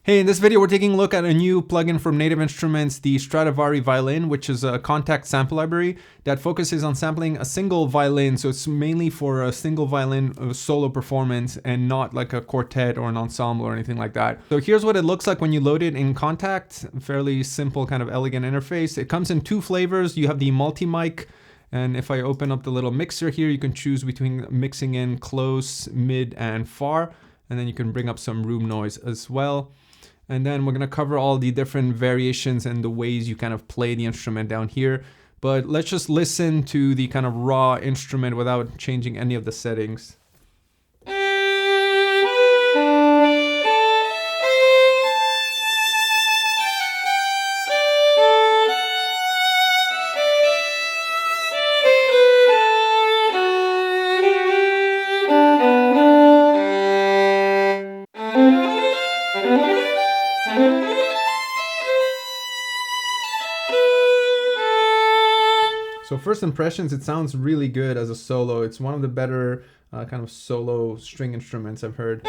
Hey, in this video we're taking a look at a new plugin from Native Instruments, the Stradivari Violin, which is a Kontakt sample library that focuses on sampling a single violin. So it's mainly for a single violin solo performance and not like a quartet or an ensemble or anything like that. So here's what it looks like when you load it in Kontakt. Fairly simple, kind of elegant interface. It comes in two flavors. You have the multi-mic, and if I open up the little mixer here, you can choose between mixing in close, mid, and far. And then you can bring up some room noise as well. And then we're going to cover all the different variations and the ways you kind of play the instrument down here. But let's just listen to the kind of raw instrument without changing any of the settings. So first impressions, it sounds really good as a solo. It's one of the better kind of solo string instruments I've heard.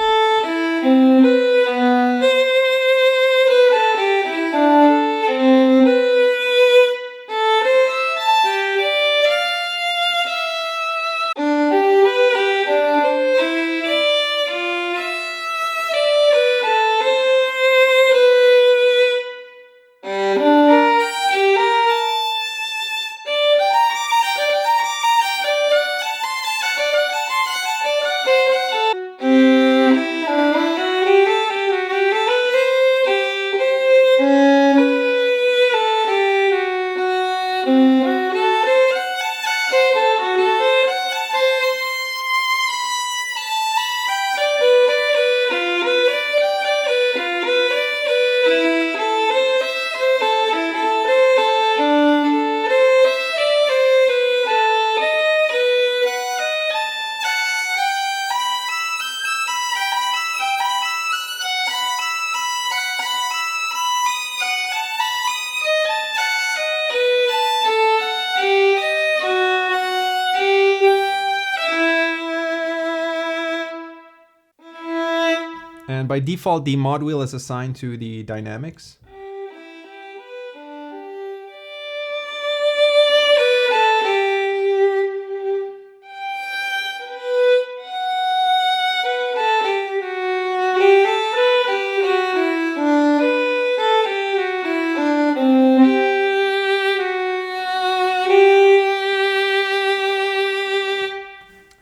And by default, the mod wheel is assigned to the dynamics.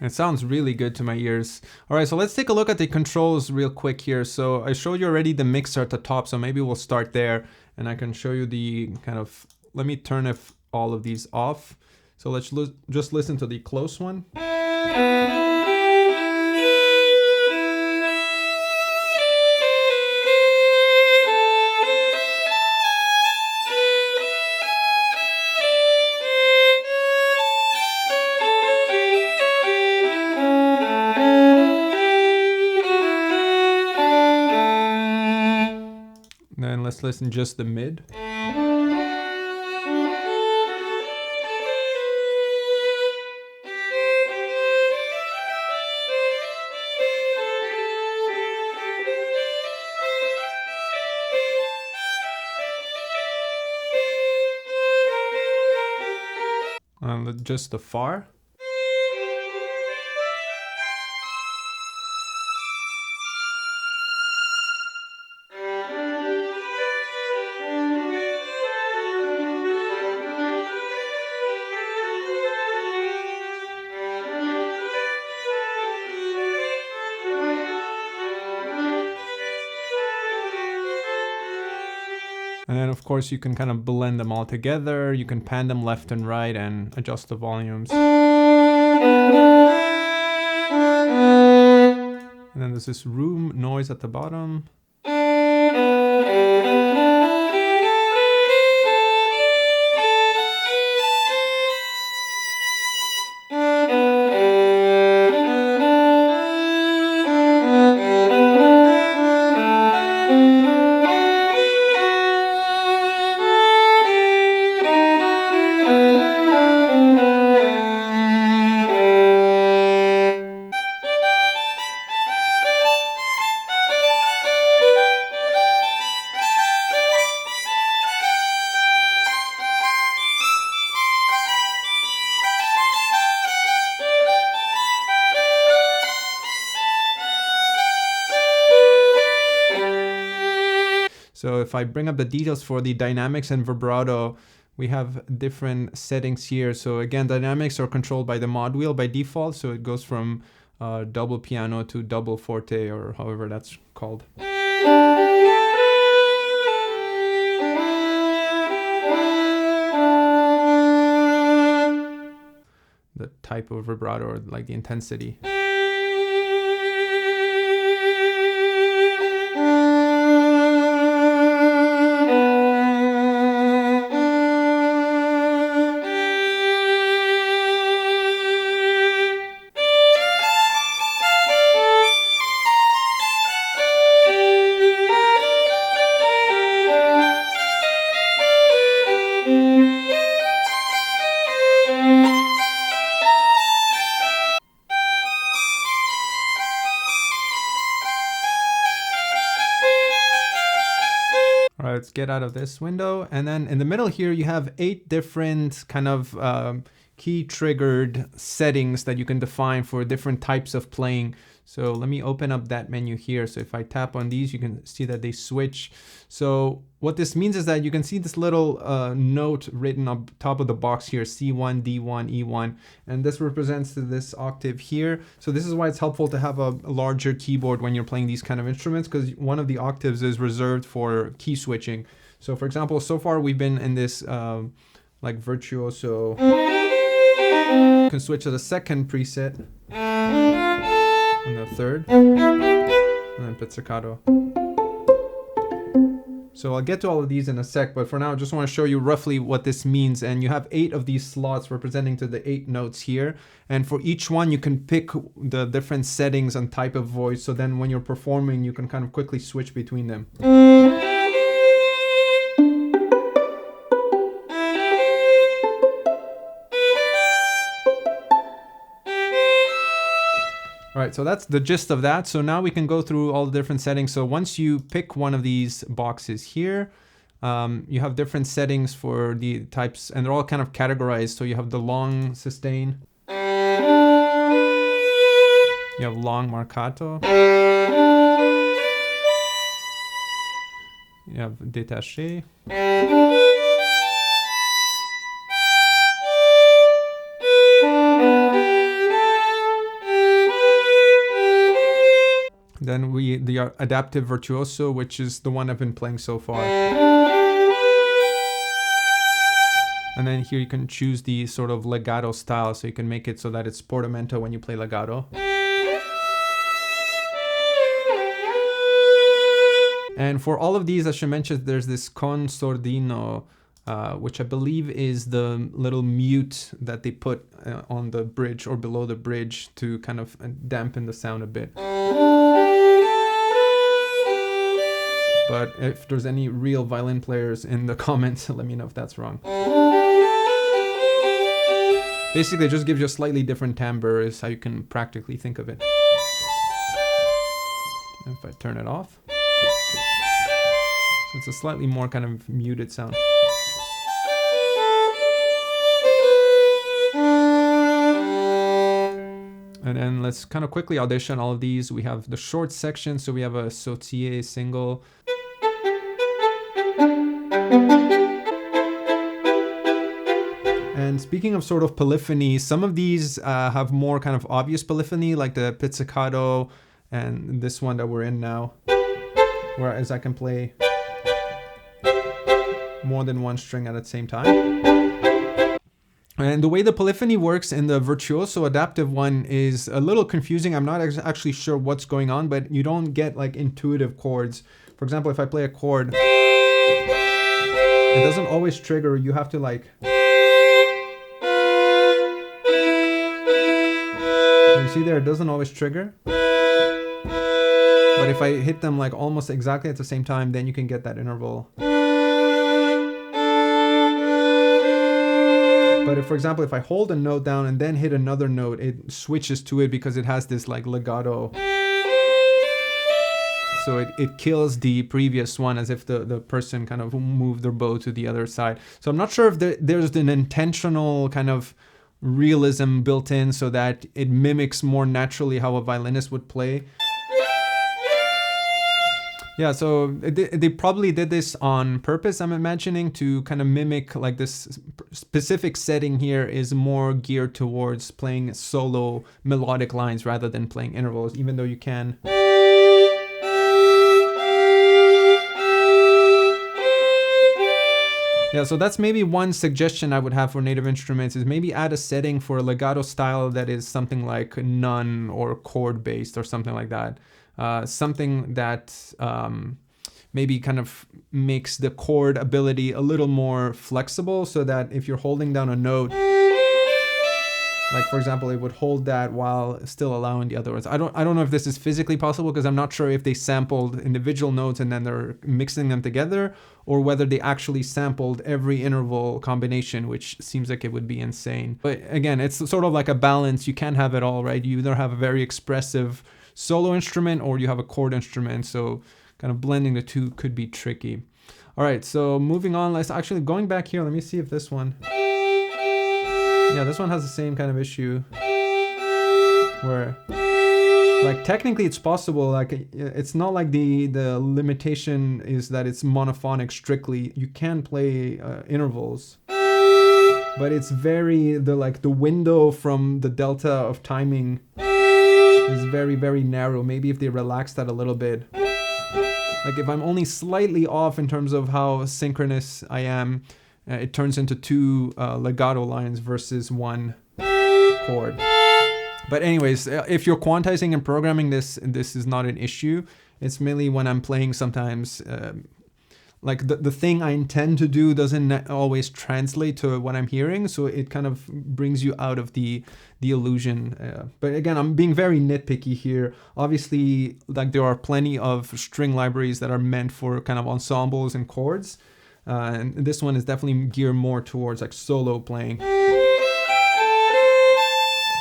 It sounds really good to my ears. All right, so let's take a look at the controls real quick here. So I showed you already the mixer at the top, so maybe we'll start there and I can show you the kind of, let me turn all of these off. So let's just listen to the close one. Then let's listen just the mid. And just the far. And then of course you can kind of blend them all together. You can pan them left and right and adjust the volumes. And then there's this room noise at the bottom. So if I bring up the details for the dynamics and vibrato, we have different settings here. So again, dynamics are controlled by the mod wheel by default. So it goes from double piano to double forte, or however that's called. The type of vibrato, or like the intensity. All right, let's get out of this window. And then in the middle here, you have 8 different kind of key triggered settings that you can define for different types of playing. So let me open up that menu here. So if I tap on these, you can see that they switch. So what this means is that you can see this little note written up top of the box here, C1, D1, E1, and this represents this octave here. So this is why it's helpful to have a larger keyboard when you're playing these kind of instruments, because one of the octaves is reserved for key switching. So for example, so far we've been in this like virtuoso. You can switch to the second preset, and the third, and then pizzicato. So I'll get to all of these in a sec, but for now I just want to show you roughly what this means. And you have 8 of these slots representing to the 8 notes here, and for each one you can pick the different settings and type of voice, so then when you're performing you can kind of quickly switch between them. All right, so that's the gist of that. So now we can go through all the different settings. So once you pick one of these boxes here, you have different settings for the types, and they're all kind of categorized. So you have the long sustain, you have long marcato, you have détaché, then the adaptive virtuoso, which is the one I've been playing so far. And then here you can choose the sort of legato style, so you can make it so that it's portamento when you play legato. And for all of these, as she mentioned, there's this con sordino, which I believe is the little mute that they put on the bridge or below the bridge to kind of dampen the sound a bit. But if there's any real violin players in the comments, let me know if that's wrong. Basically, it just gives you a slightly different timbre is how you can practically think of it. If I turn it off, so it's a slightly more kind of muted sound. And then let's kind of quickly audition all of these. We have the short section, so we have a sautier single. And speaking of sort of polyphony, some of these have more kind of obvious polyphony, like the pizzicato and this one that we're in now, whereas I can play more than one string at the same time. And the way the polyphony works in the virtuoso adaptive one is a little confusing. I'm not actually sure what's going on, but you don't get like intuitive chords. For example, if I play a chord, it doesn't always trigger. You have to like... You see there, it doesn't always trigger. But if I hit them like almost exactly at the same time, then you can get that interval. But if, for example, if I hold a note down and then hit another note, it switches to it because it has this like legato. So it kills the previous one as if the person kind of moved their bow to the other side. So I'm not sure if there's an intentional kind of realism built in so that it mimics more naturally how a violinist would play. Yeah, so they probably did this on purpose, I'm imagining, to kind of mimic like this specific setting here is more geared towards playing solo melodic lines rather than playing intervals, even though you can. Yeah, so that's maybe one suggestion I would have for native instruments is maybe add a setting for a legato style that is something like none or chord based or something like that. Something that maybe kind of makes the chord ability a little more flexible so that if you're holding down a note, like for example, it would hold that while still allowing the other ones. I don't know if this is physically possible because I'm not sure if they sampled individual notes and then they're mixing them together, or whether they actually sampled every interval combination, which seems like it would be insane. But again, it's sort of like a balance. You can't have it all, right? You either have a very expressive solo instrument or you have a chord instrument. So kind of blending the two could be tricky. All right, so moving on, let's actually going back here. Let me see if this one. Yeah, this one has the same kind of issue where, like, technically it's possible. Like, it's not like the limitation is that it's monophonic strictly. You can play intervals, but it's very the window from the delta of timing is very, very narrow. Maybe if they relax that a little bit, like if I'm only slightly off in terms of how synchronous I am, it turns into two legato lines versus one chord. But anyways, if you're quantizing and programming this is not an issue. It's mainly when I'm playing sometimes, like the thing I intend to do doesn't always translate to what I'm hearing. So it kind of brings you out of the illusion. But again, I'm being very nitpicky here. Obviously, like there are plenty of string libraries that are meant for kind of ensembles and chords. And this one is definitely geared more towards like solo playing.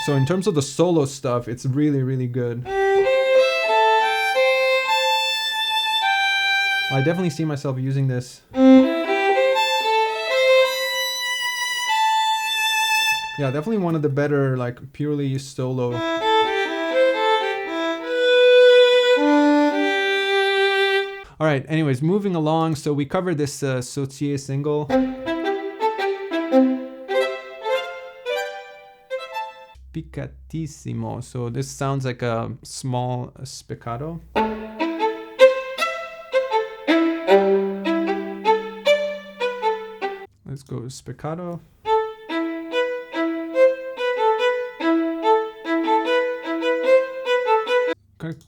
So in terms of the solo stuff, it's really, really good. I definitely see myself using this. Yeah, definitely one of the better, like purely solo. All right, anyways, moving along. So we covered this Sautier single. Spiccatissimo. So this sounds like a small spiccato. Let's go spiccato.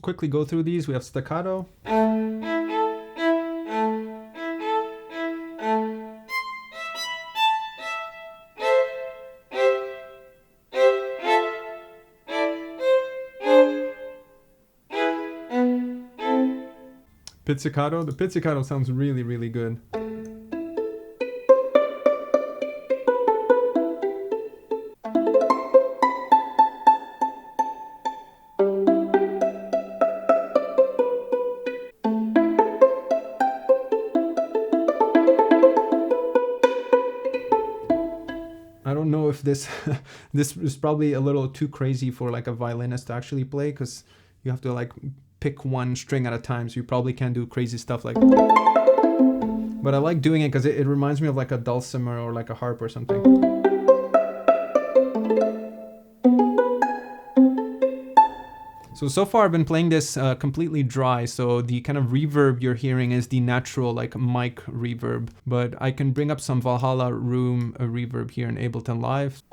Quickly go through these. We have staccato. Pizzicato. The pizzicato sounds really, really good. I don't know if this this is probably a little too crazy for like a violinist to actually play, because you have to like pick one string at a time, so you probably can't do crazy stuff like. But I like doing it because it reminds me of like a dulcimer or like a harp or something. So far I've been playing this completely dry, so the kind of reverb you're hearing is the natural like mic reverb, but I can bring up some Valhalla room reverb here in Ableton Live.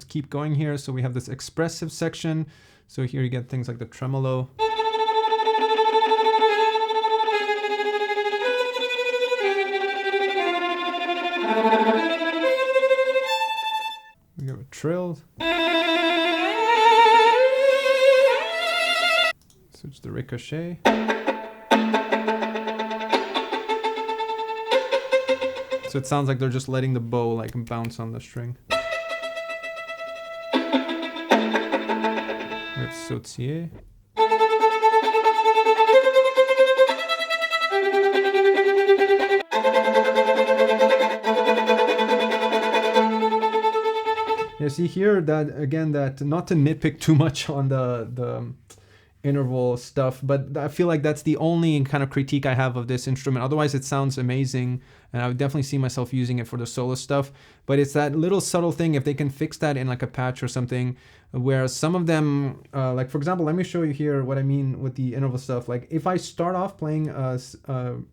Keep going here. So we have this expressive section. So here you get things like the tremolo. We have a trill. Switch the ricochet. So it sounds like they're just letting the bow like bounce on the string. sautier. You see here that, again, that not to nitpick too much on the interval stuff, but I feel like that's the only kind of critique I have of this instrument. Otherwise, it sounds amazing, and I would definitely see myself using it for the solo stuff. But it's that little subtle thing, if they can fix that in like a patch or something, where some of them, like for example, let me show you here what I mean with the interval stuff. Like if I start off playing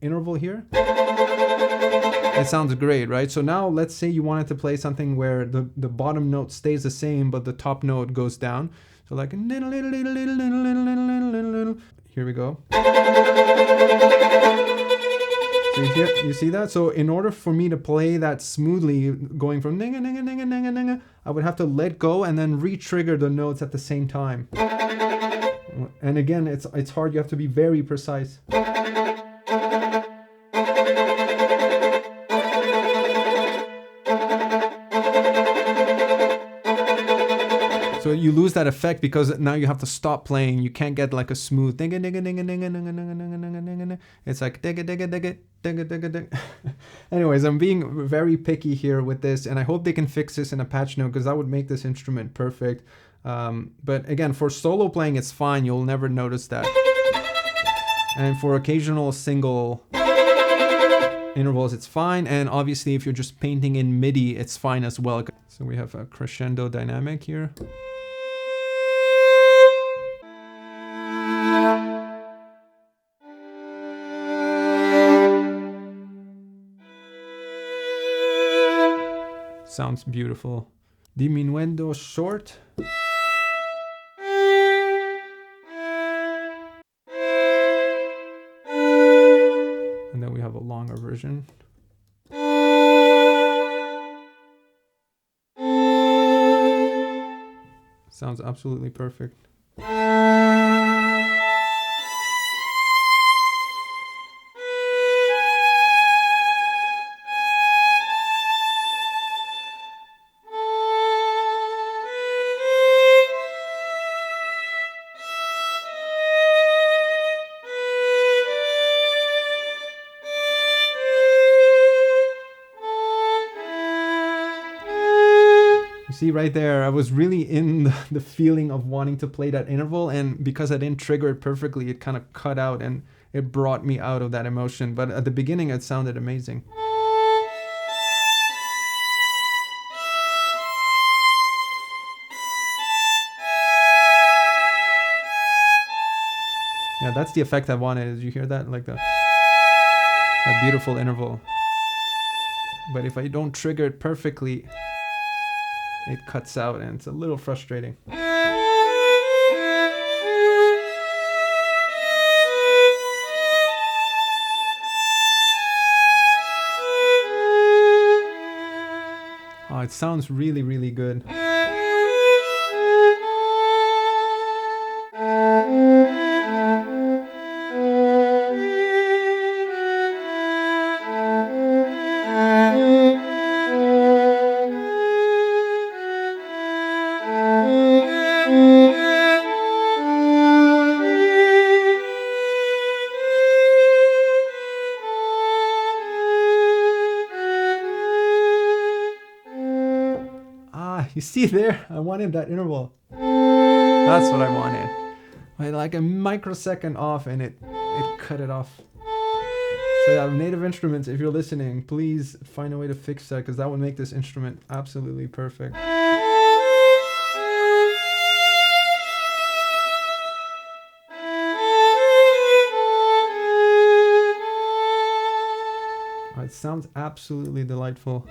interval here, it sounds great, right? So now let's say you wanted to play something where the bottom note stays the same, but the top note goes down. So like, here we go. So you see that? So in order for me to play that smoothly, going from ninga, ninga, ninga, ninga, ninga, I would have to let go and then re-trigger the notes at the same time. And again, it's hard. You have to be very precise. So you lose that effect because now you have to stop playing. You can't get like a smooth ding ding ding ding ding ding ding. It's like ding ding ding ding ding ding. Anyways, I'm being very picky here with this, and I hope they can fix this in a patch note because that would make this instrument perfect. But again, for solo playing, it's fine. You'll never notice that. And for occasional single intervals, it's fine. And obviously, if you're just painting in MIDI, it's fine as well. So we have a crescendo dynamic here. Sounds beautiful. Diminuendo short. And then we have a longer version. Sounds absolutely perfect. See right there, I was really in the feeling of wanting to play that interval, and because I didn't trigger it perfectly, it kind of cut out and it brought me out of that emotion. But at the beginning, it sounded amazing. Yeah, that's the effect I wanted. Did you hear that? Like that beautiful interval. But if I don't trigger it perfectly, it cuts out and it's a little frustrating. Oh, it sounds really, really good. You see there, I wanted that interval. That's what I wanted. Like a microsecond off and it cut it off. So yeah, Native Instruments, if you're listening, please find a way to fix that because that would make this instrument absolutely perfect. It sounds absolutely delightful.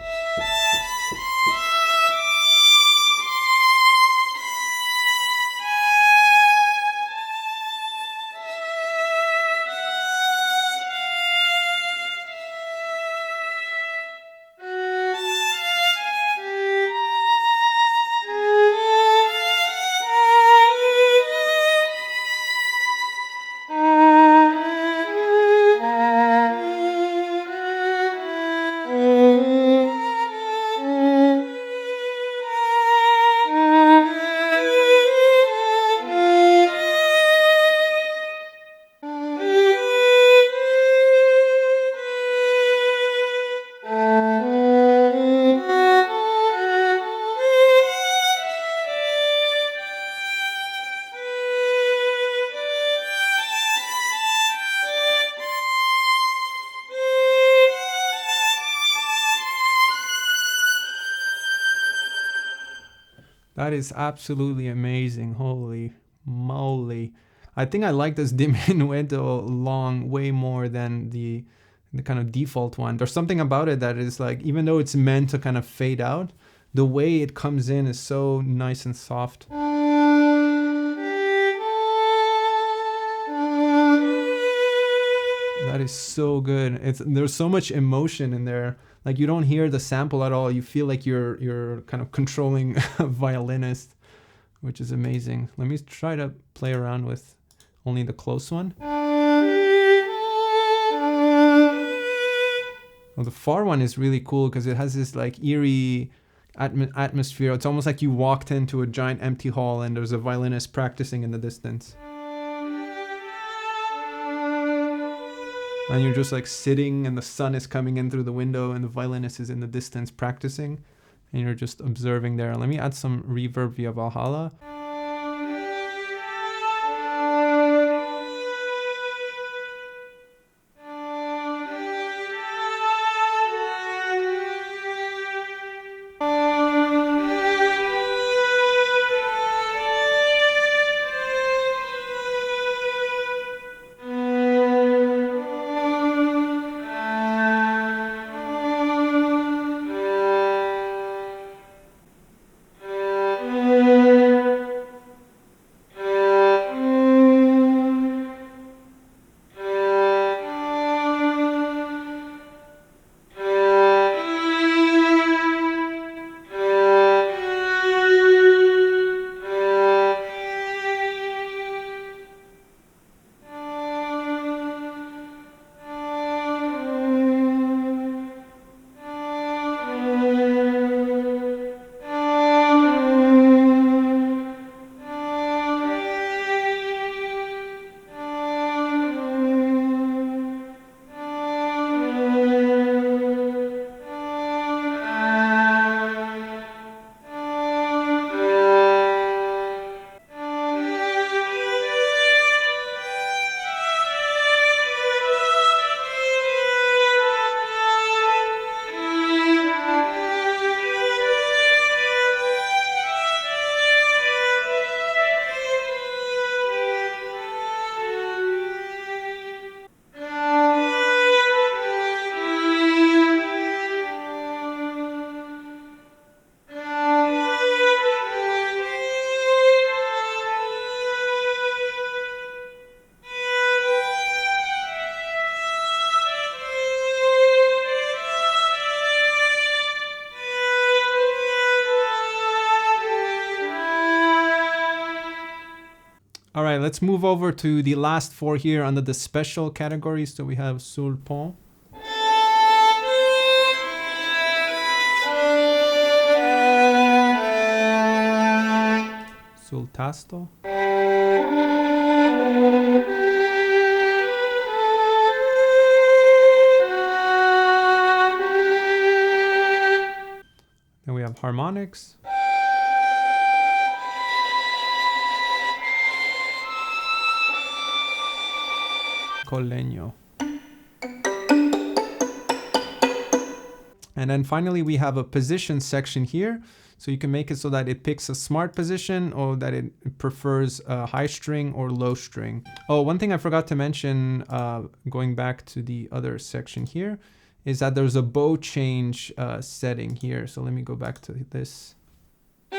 That is absolutely amazing. Holy moly. I think I like this Diminuendo long way more than the kind of default one. There's something about it that is like, even though it's meant to kind of fade out, the way it comes in is so nice and soft. That is so good. There's so much emotion in there. Like, you don't hear the sample at all. You feel like you're kind of controlling a violinist, which is amazing. Let me try to play around with only the close one. Well, the far one is really cool because it has this like eerie atmosphere. It's almost like you walked into a giant empty hall and there's a violinist practicing in the distance. And you're just like sitting and the sun is coming in through the window and the violinist is in the distance practicing and you're just observing there. Let me add some reverb via Valhalla. All right, let's move over to the last four here under the special categories. So we have sul pont, sul tasto, then we have harmonics, col legno. And then finally we have a position section here. So you can make it so that it picks a smart position or that it prefers a high string or low string. Oh, one thing I forgot to mention, going back to the other section here, is that there's a bow change setting here. So let me go back to this. So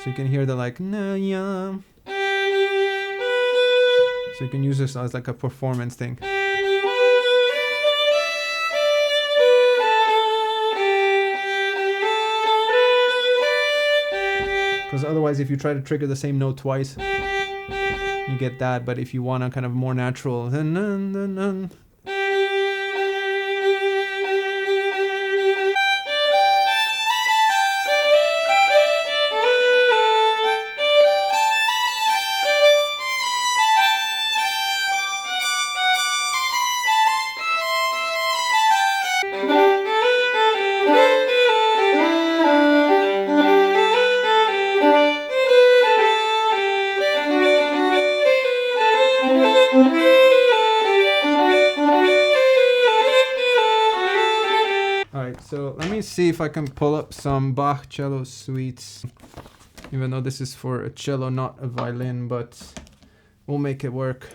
you can hear the like, na ya. So you can use this as like a performance thing. Because otherwise, if you try to trigger the same note twice, you get that. But if you want a kind of more natural, see if I can pull up some Bach cello suites. Even though this is for a cello, not a violin, but we'll make it work.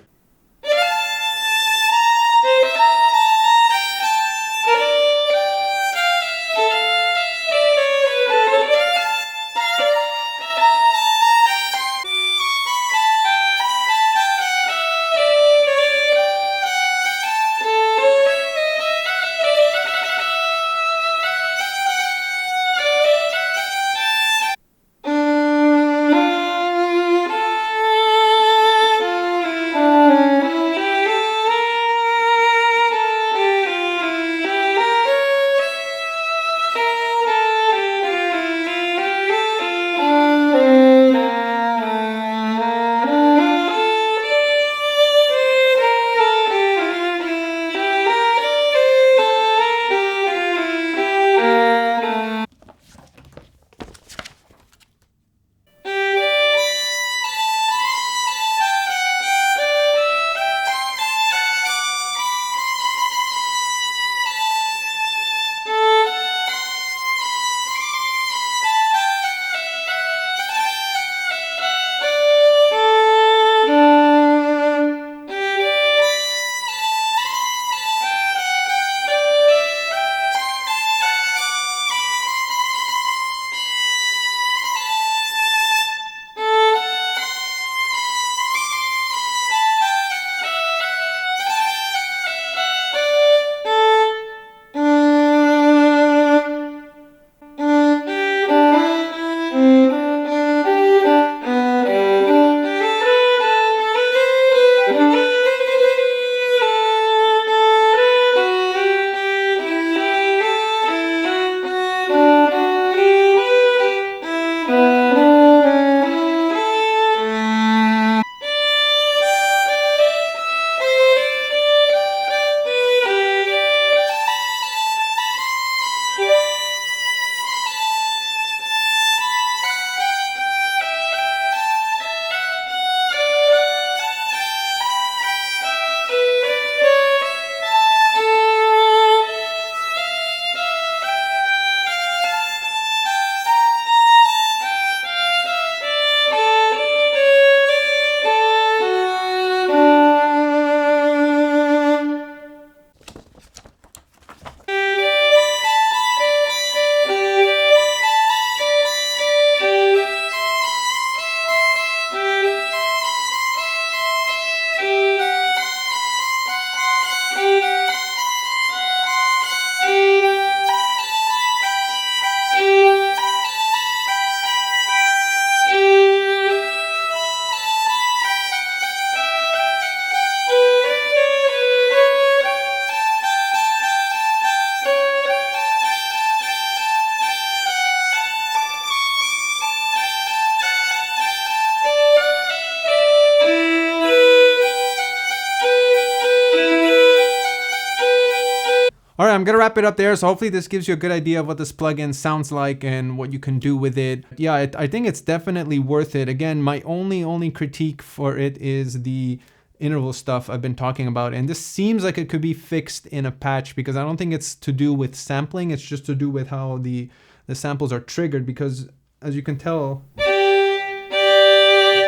All right, I'm gonna wrap it up there. So hopefully this gives you a good idea of what this plugin sounds like and what you can do with it. Yeah, I think it's definitely worth it. Again, my only critique for it is the interval stuff I've been talking about. And this seems like it could be fixed in a patch because I don't think it's to do with sampling. It's just to do with how the samples are triggered, because as you can tell,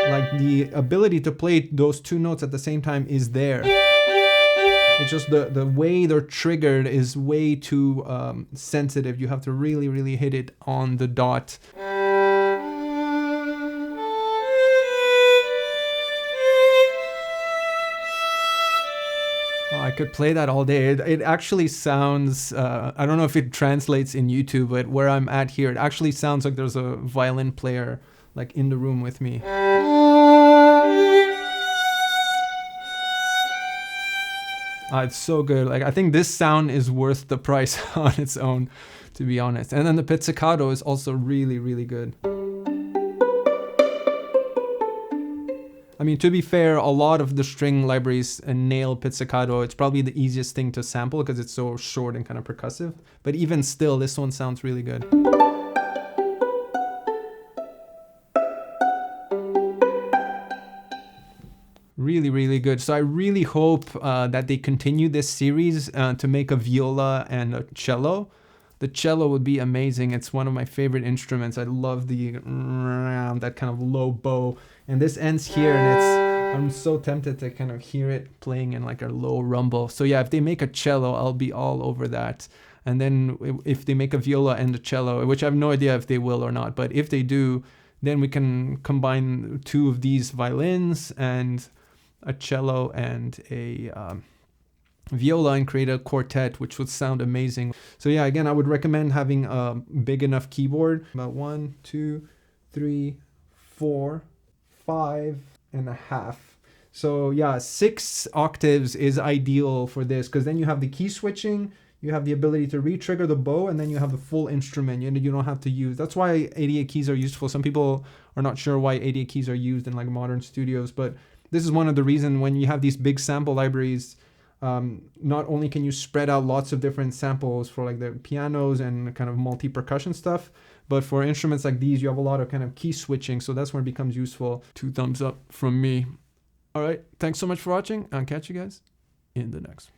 like the ability to play those two notes at the same time is there. It's just the way they're triggered is way too sensitive. You have to really hit it on the dot. Oh, I could play that all day. It actually sounds, I don't know if it translates in YouTube, but where I'm at here, it actually sounds like there's a violin player like in the room with me. It's so good. Like, I think this sound is worth the price on its own, to be honest. And then the pizzicato is also really good. I mean, to be fair, a lot of the string libraries nail pizzicato. It's probably the easiest thing to sample because it's so short and kind of percussive. But even still, this one sounds really good. Really good. So I really hope that they continue this series to make a viola and a cello. The cello would be amazing. It's one of my favorite instruments. I love the that kind of low bow. And this ends here, and I'm so tempted to kind of hear it playing in like a low rumble. So yeah, if they make a cello, I'll be all over that. And then if they make a viola and a cello, which I have no idea if they will or not, but if they do, then we can combine two of these violins and a cello and a viola and create a quartet, which would sound amazing. So yeah, again, I would recommend having a big enough keyboard, about 1, 2, 3, 4, 5.5. So yeah, 6 octaves is ideal for this, because then you have the key switching, you have the ability to re-trigger the bow, and then you have the full instrument. You don't have to use. That's why 88 keys are useful. Some people are not sure why 88 keys are used in like modern studios, but this is one of the reasons. When you have these big sample libraries, not only can you spread out lots of different samples for like the pianos and kind of multi-percussion stuff, but for instruments like these, you have a lot of kind of key switching. So that's where it becomes useful. 2 thumbs up from me. All right. Thanks so much for watching. I'll catch you guys in the next.